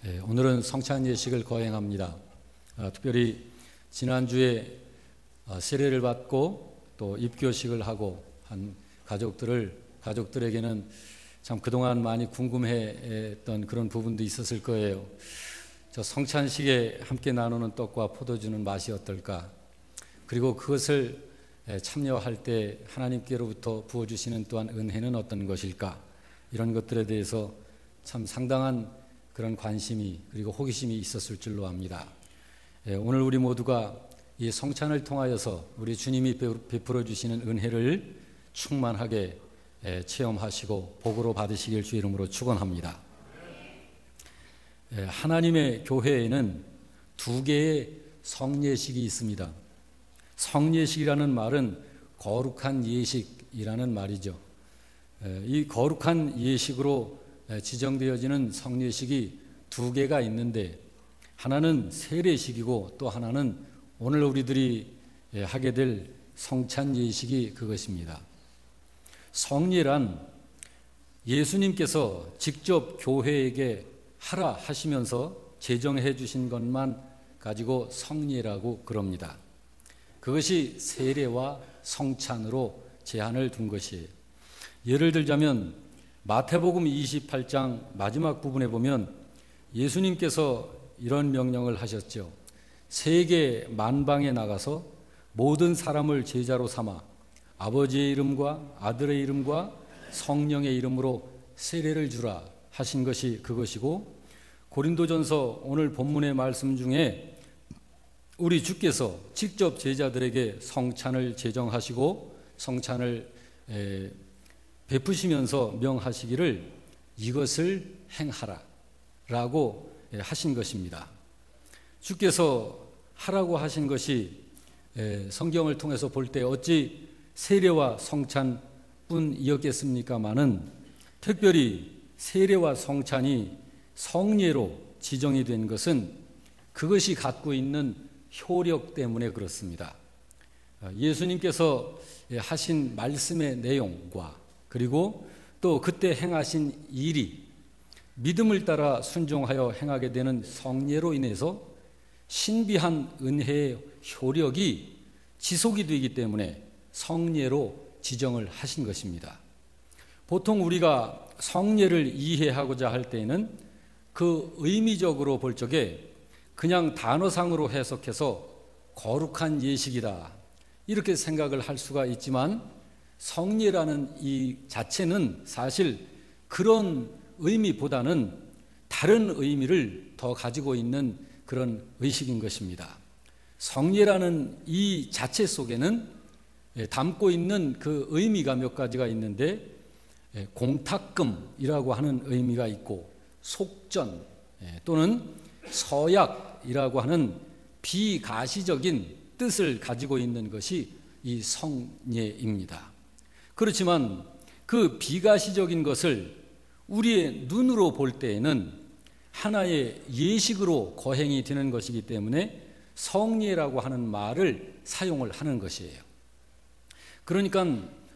오늘은 성찬 예식을 거행합니다. 특별히 지난주에 세례를 받고 또 입교식을 하고 한 가족들에게는 참 그동안 많이 궁금해했던 그런 부분도 있었을 거예요. 저 성찬식에 함께 나누는 떡과 포도주는 맛이 어떨까? 그리고 그것을 참여할 때 하나님께로부터 부어주시는 또한 은혜는 어떤 것일까? 이런 것들에 대해서 참 상당한 그런 관심이 그리고 호기심이 있었을 줄로 압니다. 오늘 우리 모두가 이 성찬을 통하여서 우리 주님이 베풀어 주시는 은혜를 충만하게 체험하시고 복으로 받으시길 주 이름으로 축원합니다. 하나님의 교회에는 두 개의 성예식이 있습니다. 성예식이라는 말은 거룩한 예식이라는 말이죠. 이 거룩한 예식으로 지정되어지는 성예식이 두 개가 있는데, 하나는 세례식이고 또 하나는 오늘 우리들이 하게 될 성찬 예식이 그것입니다. 성예란 예수님께서 직접 교회에게 하라 하시면서 제정해 주신 것만 가지고 성예라고 그럽니다. 그것이 세례와 성찬으로 제한을 둔 것이에요. 예를 들자면 마태복음 28장 마지막 부분에 보면 예수님께서 이런 명령을 하셨죠. 세계 만방에 나가서 모든 사람을 제자로 삼아 아버지의 이름과 아들의 이름과 성령의 이름으로 세례를 주라 하신 것이 그것이고, 고린도전서 오늘 본문의 말씀 중에 우리 주께서 직접 제자들에게 성찬을 제정하시고 성찬을 베푸시면서 명하시기를 이것을 행하라 라고 하신 것입니다. 주께서 하라고 하신 것이 성경을 통해서 볼 때 어찌 세례와 성찬뿐이었겠습니까마는, 특별히 세례와 성찬이 성예로 지정이 된 것은 그것이 갖고 있는 효력 때문에 그렇습니다. 예수님께서 하신 말씀의 내용과 그리고 또 그때 행하신 일이 믿음을 따라 순종하여 행하게 되는 성예로 인해서 신비한 은혜의 효력이 지속이 되기 때문에 성예로 지정을 하신 것입니다. 보통 우리가 성예를 이해하고자 할 때에는 그 의미적으로 볼 적에 그냥 단어상으로 해석해서 거룩한 예식이다 이렇게 생각을 할 수가 있지만, 성예라는 이 자체는 사실 그런 의미보다는 다른 의미를 더 가지고 있는 그런 의식인 것입니다. 성예라는 이 자체 속에는 담고 있는 그 의미가 몇 가지가 있는데, 공탁금이라고 하는 의미가 있고, 속전 또는 서약이라고 하는 비가시적인 뜻을 가지고 있는 것이 이 성예입니다. 그렇지만 그 비가시적인 것을 우리의 눈으로 볼 때에는 하나의 예식으로 거행이 되는 것이기 때문에 성예라고 하는 말을 사용을 하는 것이에요. 그러니까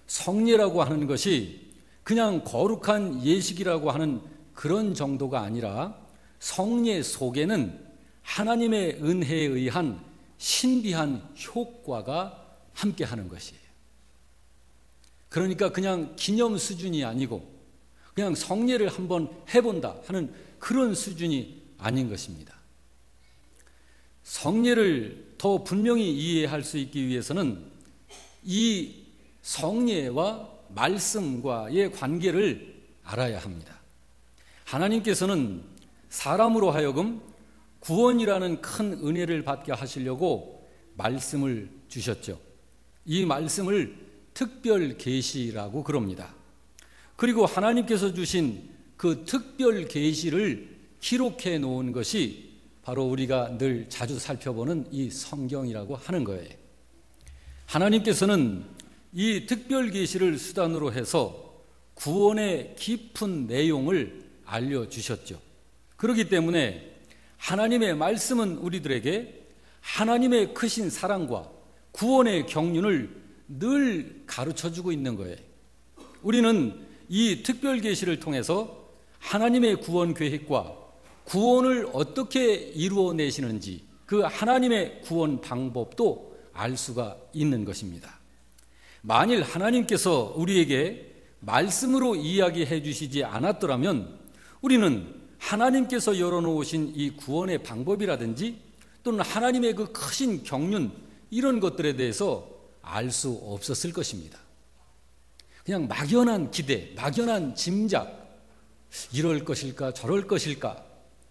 성예라고 하는 것이 그냥 거룩한 예식이라고 하는 그런 정도가 아니라 성예 속에는 하나님의 은혜에 의한 신비한 효과가 함께하는 것이에요. 그러니까 그냥 기념 수준이 아니고 그냥 성예를 한번 해본다 하는 그런 수준이 아닌 것입니다. 성예를 더 분명히 이해할 수 있기 위해서는 이 성예와 말씀과의 관계를 알아야 합니다. 하나님께서는 사람으로 하여금 구원이라는 큰 은혜를 받게 하시려고 말씀을 주셨죠. 이 말씀을 특별 계시라고 그럽니다. 그리고 하나님께서 주신 그 특별 계시를 기록해 놓은 것이 바로 우리가 늘 자주 살펴보는 이 성경이라고 하는 거예요. 하나님께서는 이 특별 계시를 수단으로 해서 구원의 깊은 내용을 알려주셨죠. 그렇기 때문에 하나님의 말씀은 우리들에게 하나님의 크신 사랑과 구원의 경륜을 늘 가르쳐주고 있는 거예요. 우리는 이 특별 계시를 통해서 하나님의 구원 계획과 구원을 어떻게 이루어내시는지 그 하나님의 구원 방법도 알 수가 있는 것입니다. 만일 하나님께서 우리에게 말씀으로 이야기해 주시지 않았더라면 우리는 하나님께서 열어놓으신 이 구원의 방법이라든지 또는 하나님의 그 크신 경륜 이런 것들에 대해서 알 수 없었을 것입니다. 그냥 막연한 기대, 막연한 짐작, 이럴 것일까 저럴 것일까,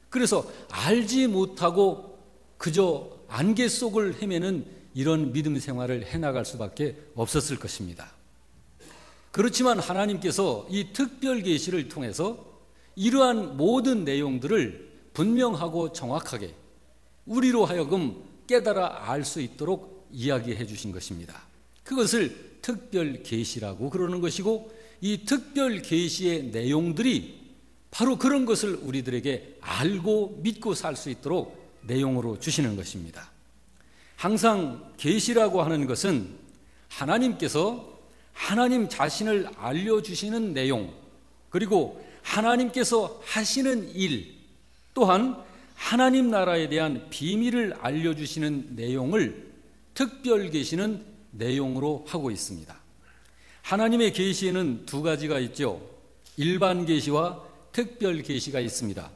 그래서 알지 못하고 그저 안개 속을 헤매는 이런 믿음 생활을 해나갈 수밖에 없었을 것입니다. 그렇지만 하나님께서 이 특별 계시를 통해서 이러한 모든 내용들을 분명하고 정확하게 우리로 하여금 깨달아 알 수 있도록 이야기해 주신 것입니다. 그것을 특별 계시라고 그러는 것이고, 이 특별 계시의 내용들이 바로 그런 것을 우리들에게 알고 믿고 살 수 있도록 내용으로 주시는 것입니다. 항상 계시라고 하는 것은 하나님께서 하나님 자신을 알려주시는 내용, 그리고 하나님께서 하시는 일, 또한 하나님 나라에 대한 비밀을 알려주시는 내용을 특별 계시는 내용으로 하고 있습니다. 하나님의 계시에는 두 가지가 있죠. 일반 계시와 특별 계시가 있습니다.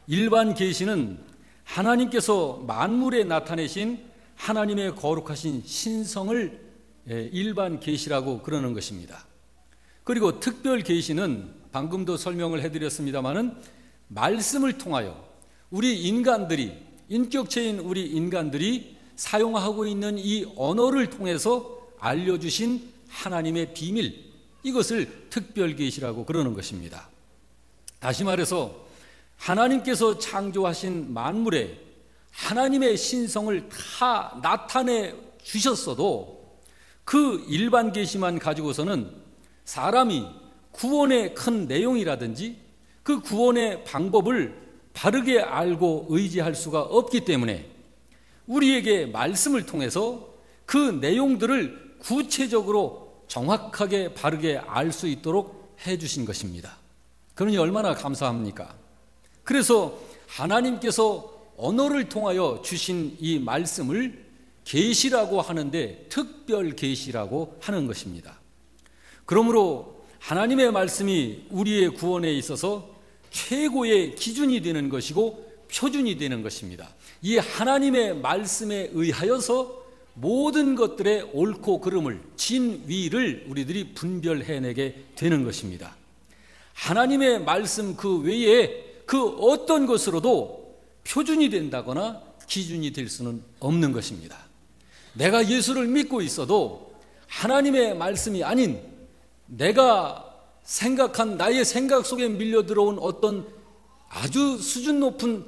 일반 계시는 하나님께서 만물에 나타내신 하나님의 거룩하신 신성을 일반 계시라고 그러는 것입니다. 그리고 특별 계시는 방금도 설명을 해드렸습니다마는 말씀을 통하여 우리 인간들이, 인격체인 우리 인간들이 사용하고 있는 이 언어를 통해서 알려주신 하나님의 비밀, 이것을 특별 계시라고 그러는 것입니다. 다시 말해서 하나님께서 창조하신 만물에 하나님의 신성을 다 나타내 주셨어도 그 일반 계시만 가지고서는 사람이 구원의 큰 내용이라든지 그 구원의 방법을 바르게 알고 의지할 수가 없기 때문에 우리에게 말씀을 통해서 그 내용들을 구체적으로 정확하게 바르게 알 수 있도록 해주신 것입니다. 그러니 얼마나 감사합니까? 그래서 하나님께서 언어를 통하여 주신 이 말씀을 계시라고 하는데 특별 계시라고 하는 것입니다. 그러므로 하나님의 말씀이 우리의 구원에 있어서 최고의 기준이 되는 것이고 표준이 되는 것입니다. 이 하나님의 말씀에 의하여서 모든 것들의 옳고 그름을, 진위를 우리들이 분별해내게 되는 것입니다. 하나님의 말씀 그 외에 그 어떤 것으로도 표준이 된다거나 기준이 될 수는 없는 것입니다. 내가 예수를 믿고 있어도 하나님의 말씀이 아닌 내가 생각한 나의 생각 속에 밀려 들어온 어떤 아주 수준 높은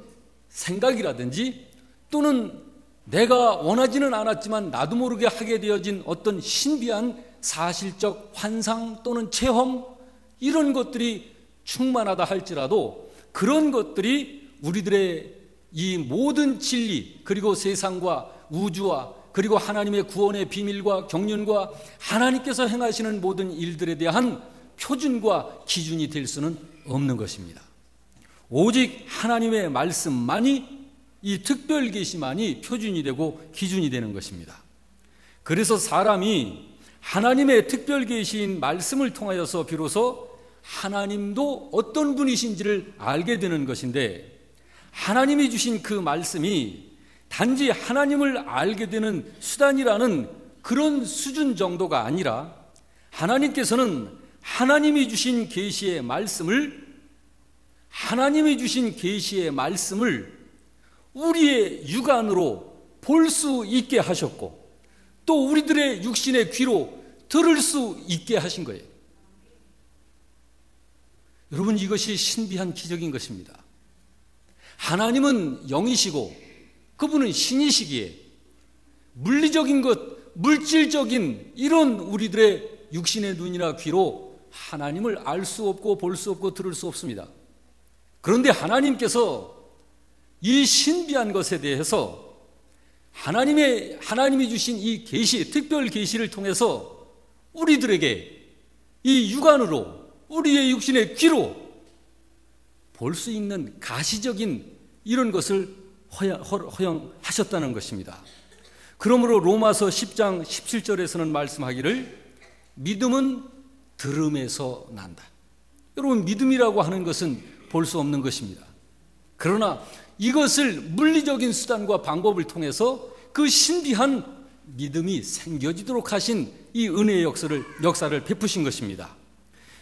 생각이라든지 또는 내가 원하지는 않았지만 나도 모르게 하게 되어진 어떤 신비한 사실적 환상 또는 체험, 이런 것들이 충만하다 할지라도 그런 것들이 우리들의 이 모든 진리, 그리고 세상과 우주와 그리고 하나님의 구원의 비밀과 경륜과 하나님께서 행하시는 모든 일들에 대한 표준과 기준이 될 수는 없는 것입니다. 오직 하나님의 말씀만이, 이 특별 계시만이 표준이 되고 기준이 되는 것입니다. 그래서 사람이 하나님의 특별 계시인 말씀을 통하여서 비로소 하나님도 어떤 분이신지를 알게 되는 것인데, 하나님이 주신 그 말씀이 단지 하나님을 알게 되는 수단이라는 그런 수준 정도가 아니라 하나님께서는 하나님이 주신 계시의 말씀을, 하나님이 주신 계시의 말씀을 우리의 육안으로 볼 수 있게 하셨고 또 우리들의 육신의 귀로 들을 수 있게 하신 거예요. 여러분, 이것이 신비한 기적인 것입니다. 하나님은 영이시고 그분은 신이시기에 물리적인 것, 물질적인 이런 우리들의 육신의 눈이나 귀로 하나님을 알 수 없고 볼 수 없고 들을 수 없습니다. 그런데 하나님께서 이 신비한 것에 대해서 하나님이 주신 이 계시, 특별 계시를 통해서 우리들에게 이 육안으로, 우리의 육신의 귀로 볼 수 있는 가시적인 이런 것을 허용하셨다는 것입니다. 그러므로 로마서 10장 17절에서는 말씀하기를 믿음은 들음에서 난다. 여러분, 믿음이라고 하는 것은 볼 수 없는 것입니다. 그러나 이것을 물리적인 수단과 방법을 통해서 그 신비한 믿음이 생겨지도록 하신 이 은혜의 역사를 베푸신 것입니다.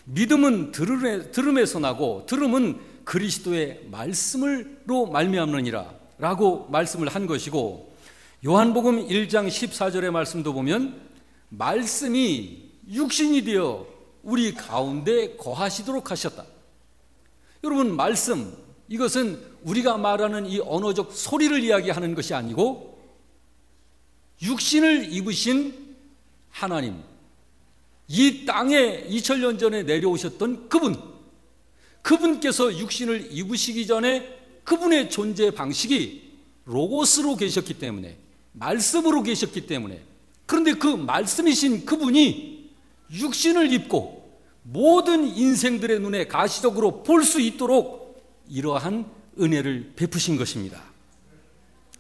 믿음은 들음에서 나고 들음은 그리스도의 말씀으로 말미암느니라 라고 말씀을 한 것이고, 요한복음 1장 14절의 말씀도 보면 말씀이 육신이 되어 우리 가운데 거하시도록 하셨다. 여러분, 말씀, 이것은 우리가 말하는 이 언어적 소리를 이야기하는 것이 아니고 육신을 입으신 하나님, 이 땅에 2000년 전에 내려오셨던 그분께서 육신을 입으시기 전에 그분의 존재 방식이 로고스로 계셨기 때문에, 말씀으로 계셨기 때문에, 그런데 그 말씀이신 그분이 육신을 입고 모든 인생들의 눈에 가시적으로 볼 수 있도록 이러한 은혜를 베푸신 것입니다.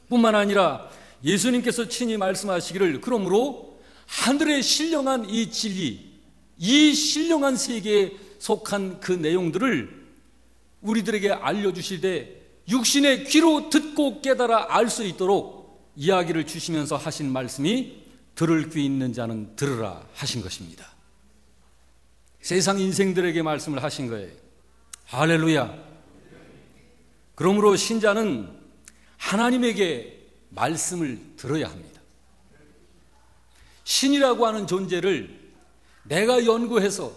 뿐만 아니라 예수님께서 친히 말씀하시기를, 그러므로 하늘의 신령한 이 진리, 이 신령한 세계에 속한 그 내용들을 우리들에게 알려주실 때 육신의 귀로 듣고 깨달아 알 수 있도록 이야기를 주시면서 하신 말씀이 들을 귀 있는 자는 들으라 하신 것입니다. 세상 인생들에게 말씀을 하신 거예요. 할렐루야. 그러므로 신자는 하나님에게 말씀을 들어야 합니다. 신이라고 하는 존재를 내가 연구해서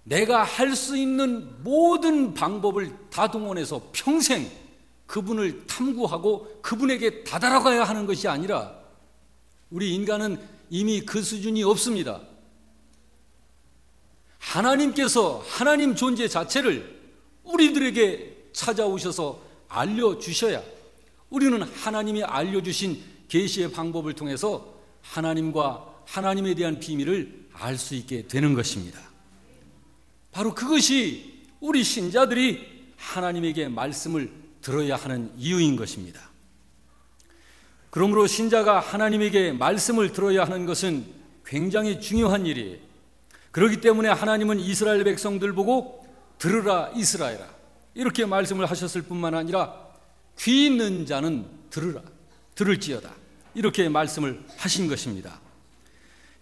내가 할 수 있는 모든 방법을 다 동원해서 평생 그분을 탐구하고 그분에게 다다라가야 하는 것이 아니라, 우리 인간은 이미 그 수준이 없습니다. 하나님께서 하나님 존재 자체를 우리들에게 찾아오셔서 알려주셔야 우리는 하나님이 알려주신 계시의 방법을 통해서 하나님과 하나님에 대한 비밀을 알 수 있게 되는 것입니다. 바로 그것이 우리 신자들이 하나님에게 말씀을 들어야 하는 이유인 것입니다. 그러므로 신자가 하나님에게 말씀을 들어야 하는 것은 굉장히 중요한 일이에요. 그렇기 때문에 하나님은 이스라엘 백성들 보고 들으라 이스라엘아 이렇게 말씀을 하셨을 뿐만 아니라 귀 있는 자는 들을지어다 이렇게 말씀을 하신 것입니다.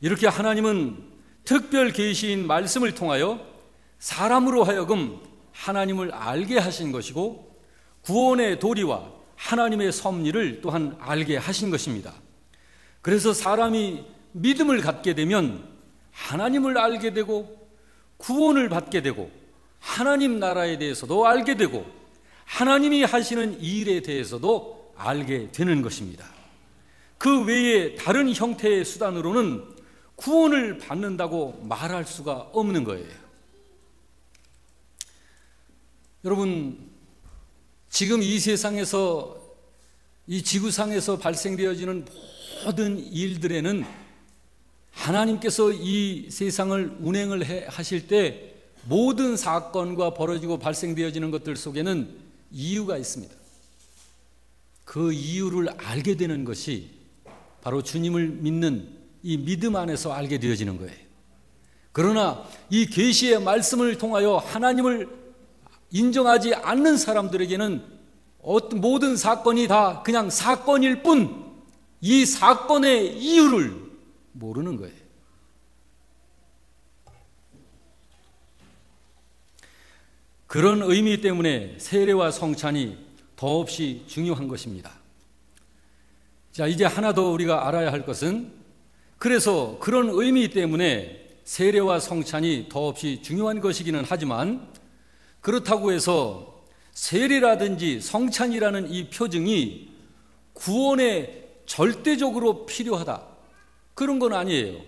이렇게 하나님은 특별 계시인 말씀을 통하여 사람으로 하여금 하나님을 알게 하신 것이고, 구원의 도리와 하나님의 섭리를 또한 알게 하신 것입니다. 그래서 사람이 믿음을 갖게 되면 하나님을 알게 되고 구원을 받게 되고 하나님 나라에 대해서도 알게 되고 하나님이 하시는 일에 대해서도 알게 되는 것입니다. 그 외에 다른 형태의 수단으로는 구원을 받는다고 말할 수가 없는 거예요. 여러분, 지금 이 세상에서, 이 지구상에서 발생되어지는 모든 일들에는 하나님께서 이 세상을 운행을 하실 때 모든 사건과 벌어지고 발생되어지는 것들 속에는 이유가 있습니다. 그 이유를 알게 되는 것이 바로 주님을 믿는 이 믿음 안에서 알게 되어지는 거예요. 그러나 이 계시의 말씀을 통하여 하나님을 인정하지 않는 사람들에게는 모든 사건이 다 그냥 사건일 뿐 이 사건의 이유를 모르는 거예요. 그런 의미 때문에 세례와 성찬이 더없이 중요한 것입니다. 자, 이제 하나 더 우리가 알아야 할 것은, 그래서 그런 의미 때문에 세례와 성찬이 더없이 중요한 것이기는 하지만, 그렇다고 해서 세례라든지 성찬이라는 이 표징이 구원에 절대적으로 필요하다, 그런 건 아니에요.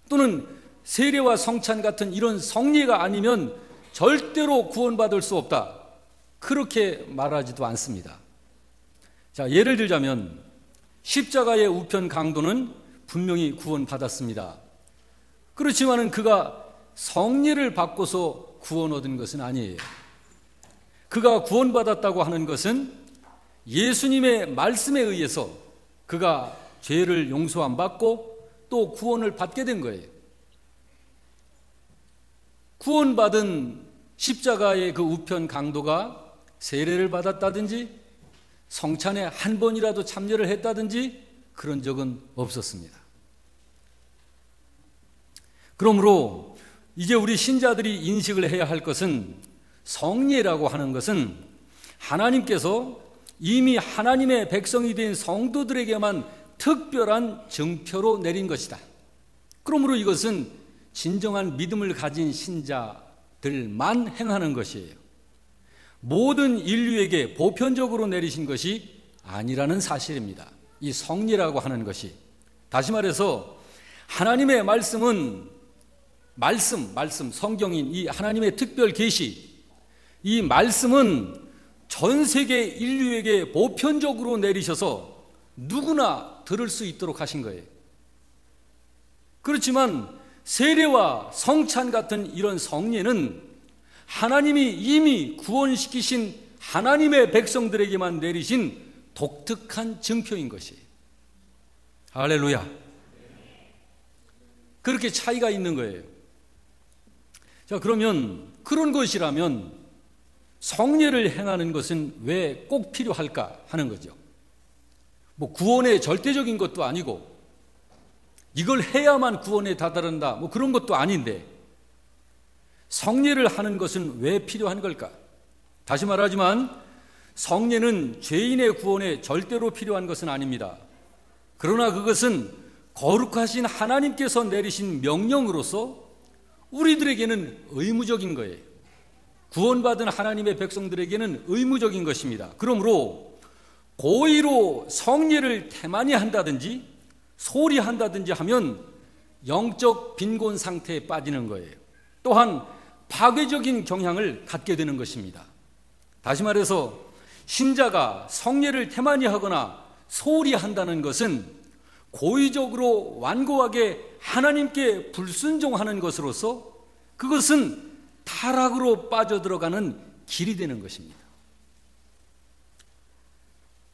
또는 세례와 성찬 같은 이런 성례가 아니면 절대로 구원받을 수 없다, 그렇게 말하지도 않습니다. 자, 예를 들자면 십자가의 우편 강도는 분명히 구원받았습니다. 그렇지만은 그가 성례를 받고서 구원 얻은 것은 아니에요. 그가 구원받았다고 하는 것은 예수님의 말씀에 의해서 그가 죄를 용서함 받고 또 구원을 받게 된 거예요. 구원받은 십자가의 그 우편 강도가 세례를 받았다든지 성찬에 한 번이라도 참여를 했다든지 그런 적은 없었습니다. 그러므로 이제 우리 신자들이 인식을 해야 할 것은 성례라고 하는 것은 하나님께서 이미 하나님의 백성이 된 성도들에게만 특별한 증표로 내린 것이다. 그러므로 이것은 진정한 믿음을 가진 신자들만 행하는 것이에요. 모든 인류에게 보편적으로 내리신 것이 아니라는 사실입니다. 이 성례라고 하는 것이. 다시 말해서 하나님의 말씀은 말씀, 성경인 이 하나님의 특별 계시, 이 말씀은 전 세계 인류에게 보편적으로 내리셔서 누구나 들을 수 있도록 하신 거예요. 그렇지만 세례와 성찬 같은 이런 성례는 하나님이 이미 구원시키신 하나님의 백성들에게만 내리신 독특한 증표인 것이에요. 할렐루야. 그렇게 차이가 있는 거예요. 자, 그러면 그런 것이라면 성례를 행하는 것은 왜 꼭 필요할까 하는 거죠. 뭐 구원의 절대적인 것도 아니고 이걸 해야만 구원에 다다른다 뭐 그런 것도 아닌데 성례를 하는 것은 왜 필요한 걸까? 다시 말하지만 성례는 죄인의 구원에 절대로 필요한 것은 아닙니다. 그러나 그것은 거룩하신 하나님께서 내리신 명령으로서 우리들에게는 의무적인 거예요. 구원받은 하나님의 백성들에게는 의무적인 것입니다. 그러므로 고의로 성례를 태만히 한다든지 소홀히 한다든지 하면 영적 빈곤 상태에 빠지는 거예요. 또한 파괴적인 경향을 갖게 되는 것입니다. 다시 말해서 신자가 성례를 태만히 하거나 소홀히 한다는 것은 고의적으로 완고하게 하나님께 불순종하는 것으로서 그것은 타락으로 빠져들어가는 길이 되는 것입니다.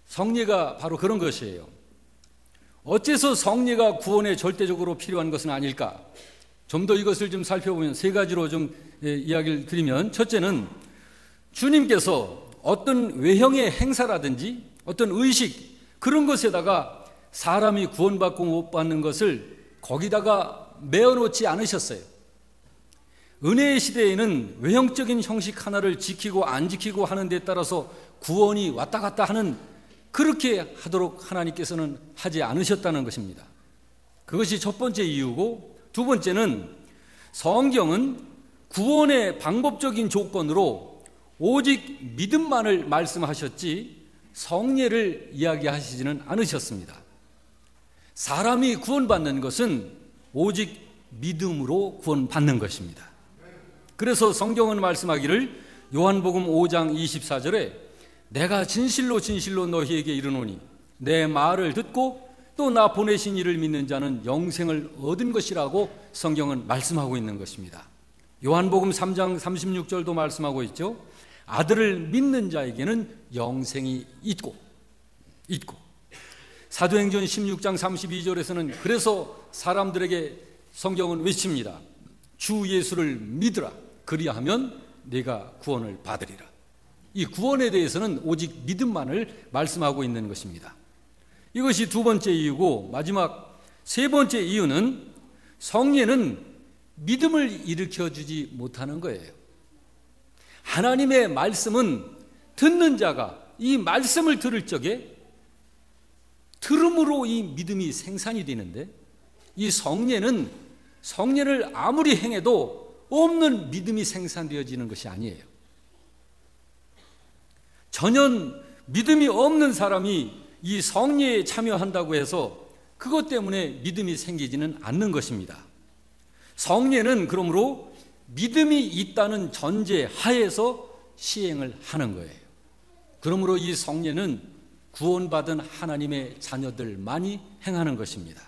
성례가 바로 그런 것이에요. 어째서 성례가 구원에 절대적으로 필요한 것은 아닐까? 좀 더 이것을 좀 살펴보면 세 가지로 좀 이야기를 드리면, 첫째는 주님께서 어떤 외형의 행사라든지 어떤 의식 그런 것에다가 사람이 구원받고 못 받는 것을 거기다가 메어놓지 않으셨어요. 은혜의 시대에는 외형적인 형식 하나를 지키고 안 지키고 하는 데 따라서 구원이 왔다 갔다 하는, 그렇게 하도록 하나님께서는 하지 않으셨다는 것입니다. 그것이 첫 번째 이유고, 두 번째는 성경은 구원의 방법적인 조건으로 오직 믿음만을 말씀하셨지 성례를 이야기하시지는 않으셨습니다. 사람이 구원받는 것은 오직 믿음으로 구원받는 것입니다. 그래서 성경은 말씀하기를 요한복음 5장 24절에 내가 진실로 진실로 너희에게 이르노니 내 말을 듣고 또 나 보내신 이를 믿는 자는 영생을 얻은 것이라고 성경은 말씀하고 있는 것입니다. 요한복음 3장 36절도 말씀하고 있죠. 아들을 믿는 자에게는 영생이 있고 사도행전 16장 32절에서는 그래서 사람들에게 성경은 외칩니다. 주 예수를 믿으라. 그리하면 네가 구원을 받으리라. 이 구원에 대해서는 오직 믿음만을 말씀하고 있는 것입니다. 이것이 두 번째 이유고, 마지막 세 번째 이유는 성례는 믿음을 일으켜주지 못하는 거예요. 하나님의 말씀은 듣는 자가 이 말씀을 들을 적에 들음으로 이 믿음이 생산이 되는데, 이 성례를 아무리 행해도 없는 믿음이 생산되어지는 것이 아니에요. 전혀 믿음이 없는 사람이 이 성례에 참여한다고 해서 그것 때문에 믿음이 생기지는 않는 것입니다. 성례는 그러므로 믿음이 있다는 전제 하에서 시행을 하는 거예요. 그러므로 이 성례는 구원받은 하나님의 자녀들만이 행하는 것입니다.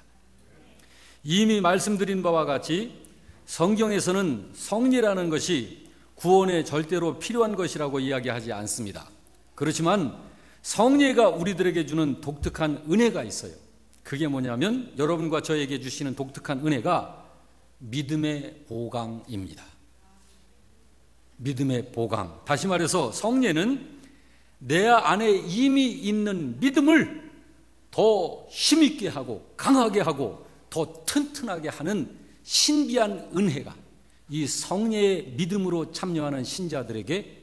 이미 말씀드린 바와 같이 성경에서는 성례라는 것이 구원에 절대로 필요한 것이라고 이야기하지 않습니다. 그렇지만 성례가 우리들에게 주는 독특한 은혜가 있어요. 그게 뭐냐면 여러분과 저에게 주시는 독특한 은혜가 믿음의 보강입니다. 믿음의 보강. 다시 말해서 성례는 내 안에 이미 있는 믿음을 더 힘있게 하고 강하게 하고 더 튼튼하게 하는 신비한 은혜가 이 성례의 믿음으로 참여하는 신자들에게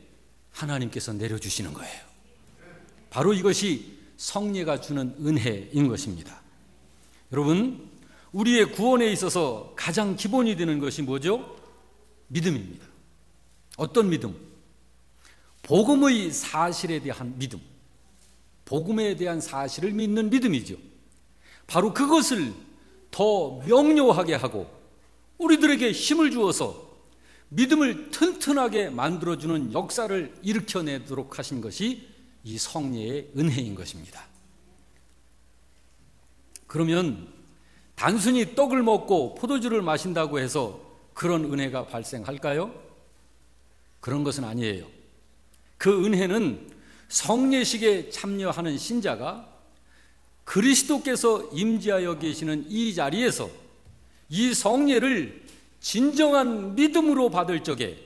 하나님께서 내려주시는 거예요. 바로 이것이 성례가 주는 은혜인 것입니다. 여러분, 우리의 구원에 있어서 가장 기본이 되는 것이 뭐죠? 믿음입니다. 어떤 믿음? 복음의 사실에 대한 믿음, 복음에 대한 사실을 믿는 믿음이죠. 바로 그것을 더 명료하게 하고 우리들에게 힘을 주어서 믿음을 튼튼하게 만들어주는 역사를 일으켜내도록 하신 것이 이 성례의 은혜인 것입니다. 그러면 단순히 떡을 먹고 포도주를 마신다고 해서 그런 은혜가 발생할까요? 그런 것은 아니에요. 그 은혜는 성례식에 참여하는 신자가 그리스도께서 임재하여 계시는 이 자리에서 이 성례를 진정한 믿음으로 받을 적에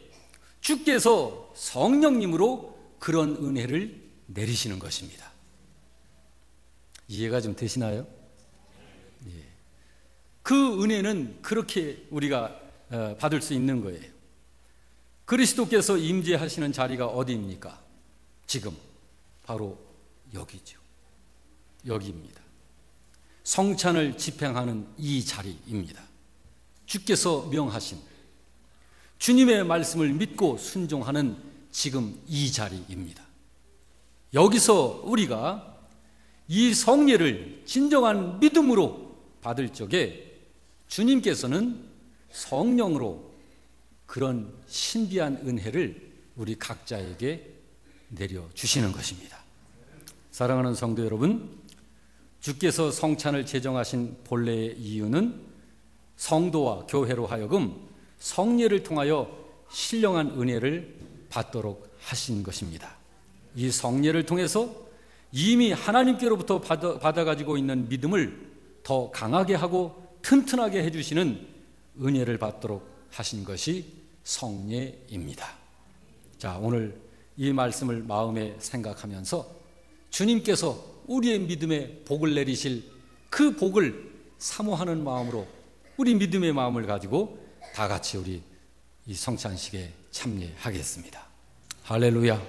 주께서 성령님으로 그런 은혜를 내리시는 것입니다. 이해가 좀 되시나요? 예. 그 은혜는 그렇게 우리가 받을 수 있는 거예요. 그리스도께서 임재하시는 자리가 어디입니까? 지금 바로 여기죠. 여기입니다. 성찬을 집행하는 이 자리입니다. 주께서 명하신 주님의 말씀을 믿고 순종하는 지금 이 자리입니다. 여기서 우리가 이 성례를 진정한 믿음으로 받을 적에 주님께서는 성령으로 그런 신비한 은혜를 우리 각자에게 내려주시는 것입니다. 사랑하는 성도 여러분, 주께서 성찬을 제정하신 본래의 이유는 성도와 교회로 하여금 성례를 통하여 신령한 은혜를 받도록 하신 것입니다. 이 성례를 통해서 이미 하나님께로부터 받아가지고 있는 믿음을 더 강하게 하고 튼튼하게 해주시는 은혜를 받도록 하신 것이 성례입니다. 자, 오늘 이 말씀을 마음에 생각하면서 주님께서 우리의 믿음에 복을 내리실 그 복을 사모하는 마음으로 우리 믿음의 마음을 가지고 다 같이 우리 이 성찬식에 참여하겠습니다. 할렐루야.